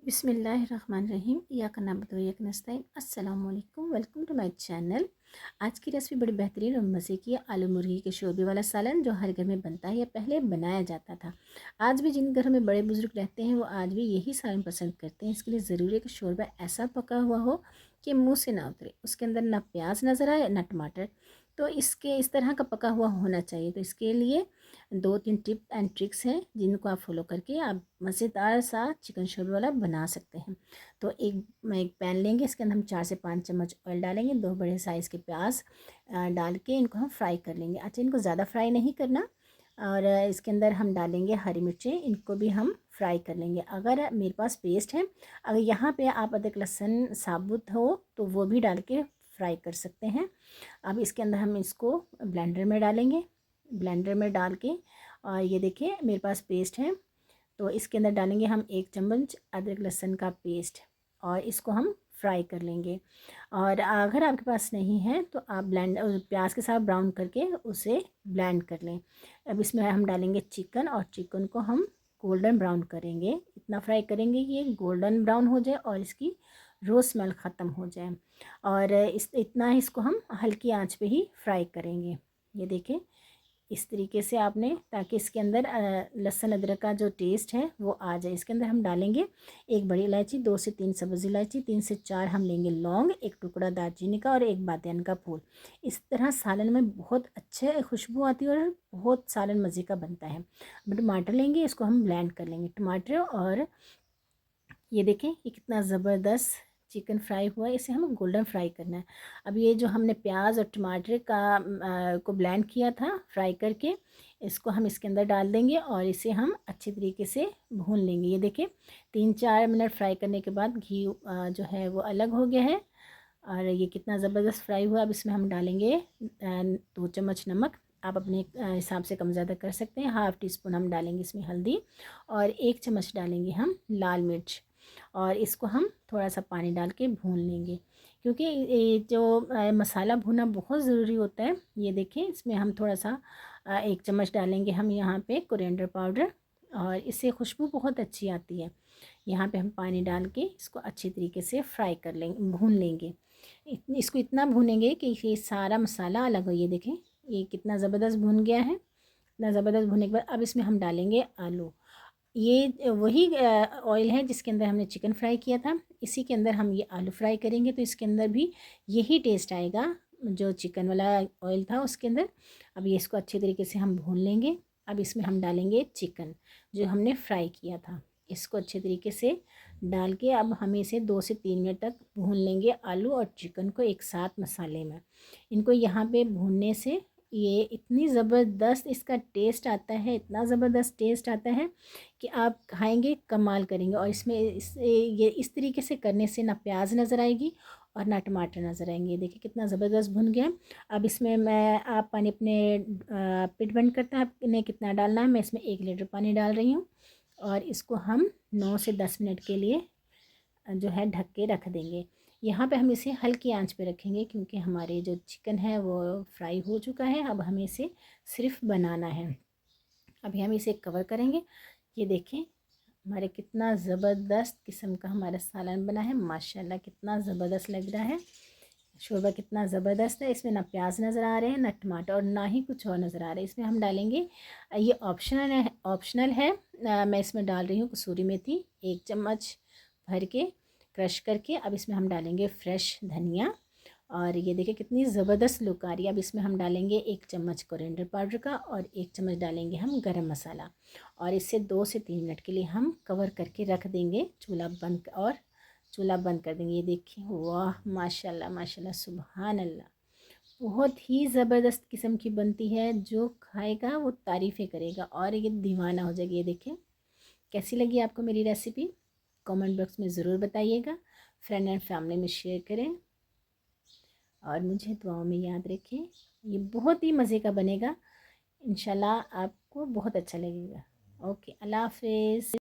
बिस्मिल्लाहिर्रहमानिर्रहीम इय्याका नअबुदु व इय्याका नस्तईन। अस्सलाम वालेकुम, वेलकम टू माय चैनल। आज की रेसिपी बड़ी बेहतरीन और मज़े की है। आलू मुर्गी के शोरबे वाला सालन जो हर घर में बनता है या पहले बनाया जाता था। आज भी जिन घरों में बड़े बुजुर्ग रहते हैं वो आज भी यही सालन पसंद करते हैं। इसके लिए ज़रूरी है कि शोरबा ऐसा पका हुआ हो कि मुँह से ना उतरे, उसके अंदर ना प्याज नज़र आए ना टमाटर। तो इसके इस तरह का पका हुआ होना चाहिए। तो इसके लिए 2-3 टिप एंड ट्रिक्स हैं जिनको आप फॉलो करके आप मज़ेदार सा चिकन शोरबा वाला बना सकते हैं। तो एक पैन लेंगे, इसके अंदर हम 4 से 5 चम्मच ऑयल डालेंगे, 2 बड़े साइज़ के प्याज डाल के इनको हम फ्राई कर लेंगे। अच्छा, इनको ज़्यादा फ्राई नहीं करना। और इसके अंदर हम डालेंगे हरी मिर्चें, इनको भी हम फ्राई कर लेंगे। अगर मेरे पास पेस्ट है, अगर यहाँ पे आप अदरक लहसुन साबुत हो तो वो भी डाल के फ्राई कर सकते हैं। अब इसके अंदर हम इसको ब्लेंडर में डालेंगे। ब्लेंडर में डाल के और ये देखिए मेरे पास पेस्ट है, तो इसके अंदर डालेंगे हम 1 चम्मच अदरक लहसुन का पेस्ट और इसको हम फ्राई कर लेंगे। और अगर आपके पास नहीं है तो आप प्याज के साथ ब्राउन करके उसे ब्लेंड कर लें। अब इसमें हम डालेंगे चिकन और चिकन को हम गोल्डन ब्राउन करेंगे। इतना फ्राई करेंगे कि ये गोल्डन ब्राउन हो जाए और इसकी रो स्मेल ख़त्म हो जाए। और इसको हम हल्की आंच पे ही फ्राई करेंगे। ये देखें इस तरीके से आपने, ताकि इसके अंदर लहसुन अदरक का जो टेस्ट है वो आ जाए। इसके अंदर हम डालेंगे 1 बड़ी इलायची, 2 से 3 सब्ज़ इलायची, 3 से 4 हम लेंगे लौंग, 1 टुकड़ा दालचीनी का और 1 बादियान का फूल। इस तरह सालन में बहुत अच्छे खुशबू आती है और बहुत सालन मज़े का बनता है। अब टमाटर लेंगे, इसको हम ब्लेंड कर लेंगे टमाटर। और ये देखें ये कितना ज़बरदस्त चिकन फ्राई हुआ है, इसे हमें गोल्डन फ्राई करना है। अब ये जो हमने प्याज और टमाटर को ब्लेंड किया था फ्राई करके, इसको हम इसके अंदर डाल देंगे और इसे हम अच्छी तरीके से भून लेंगे। ये देखें 3-4 मिनट फ्राई करने के बाद घी जो है वो अलग हो गया है और ये कितना ज़बरदस्त फ्राई हुआ। अब इसमें हम डालेंगे 2 चम्मच नमक। आप अपने हिसाब से कम ज़्यादा कर सकते हैं। हाफ़ टी स्पून हम डालेंगे इसमें हल्दी और 1 चम्मच डालेंगे हम लाल मिर्च। और इसको हम थोड़ा सा पानी डाल के भून लेंगे, क्योंकि ये जो मसाला भुना बहुत ज़रूरी होता है। ये देखें इसमें हम थोड़ा सा 1 चम्मच डालेंगे हम यहाँ पे कोरिएंडर पाउडर और इससे खुशबू बहुत अच्छी आती है। यहाँ पे हम पानी डाल के इसको अच्छी तरीके से फ्राई कर लेंगे, भून लेंगे। इसको इतना भूनेंगे कि ये सारा मसाला अलग हो। ये देखें ये कितना ज़बरदस्त भुन गया है। इतना ज़बरदस्त भुनने के बाद अब इसमें हम डालेंगे आलू। ये वही ऑयल है जिसके अंदर हमने चिकन फ्राई किया था, इसी के अंदर हम ये आलू फ्राई करेंगे। तो इसके अंदर भी यही टेस्ट आएगा जो चिकन वाला ऑयल था उसके अंदर। अब ये इसको अच्छे तरीके से हम भून लेंगे। अब इसमें हम डालेंगे चिकन जो हमने फ्राई किया था, इसको अच्छे तरीके से डाल के अब हम इसे 2 से 3 मिनट तक भून लेंगे आलू और चिकन को एक साथ मसाले में। इनको यहाँ पे भूनने से ये इतनी ज़बरदस्त इसका टेस्ट आता है, इतना ज़बरदस्त टेस्ट आता है कि आप खाएंगे कमाल करेंगे। और ये इस तरीके से करने से ना प्याज नज़र आएगी और ना टमाटर नज़र आएंगे। देखिए कितना ज़बरदस्त भुन गया। अब इसमें आप पानी अपने पे डिपेंड करता है आपने कितना डालना है। मैं इसमें 1 लीटर पानी डाल रही हूँ और इसको हम 9 से 10 मिनट के लिए जो है ढक के रख देंगे। यहाँ पे हम इसे हल्की आंच पे रखेंगे क्योंकि हमारे जो चिकन है वो फ्राई हो चुका है। अब हमें इसे सिर्फ बनाना है। अभी हम इसे कवर करेंगे। ये देखें हमारे कितना ज़बरदस्त किस्म का हमारा सालन बना है। माशाल्लाह कितना ज़बरदस्त लग रहा है। शोरबा कितना ज़बरदस्त है। इसमें ना प्याज नज़र आ रहे हैं ना टमाटर और ना ही कुछ और नज़र आ रहा है। इसमें हम डालेंगे, ये ऑप्शनल है। मैं इसमें डाल रही हूँ कसूरी मेथी 1 चम्मच भर के क्रश करके। अब इसमें हम डालेंगे फ्रेश धनिया और ये देखिए कितनी ज़बरदस्त लुक आ रही है। अब इसमें हम डालेंगे 1 चम्मच कोरिएंडर पाउडर का और 1 चम्मच डालेंगे हम गरम मसाला। और इसे 2 से 3 मिनट के लिए हम कवर करके रख देंगे। चूल्हा बंद कर देंगे। ये देखिए वाह माशाल्लाह माशाल्लाह सुभान अल्लाह, बहुत ही ज़बरदस्त किस्म की बनती है। जो खाएगा वो तारीफ़ें करेगा और ये दीवाना हो जाएगा। ये देखें कैसी लगी आपको मेरी रेसिपी, कमेंट बॉक्स में ज़रूर बताइएगा। फ्रेंड एंड फैमिली में शेयर करें और मुझे दुआओं में याद रखें। ये बहुत ही मज़े का बनेगा, इंशाल्लाह आपको बहुत अच्छा लगेगा। ओके, अल्लाह हाफ़िज़।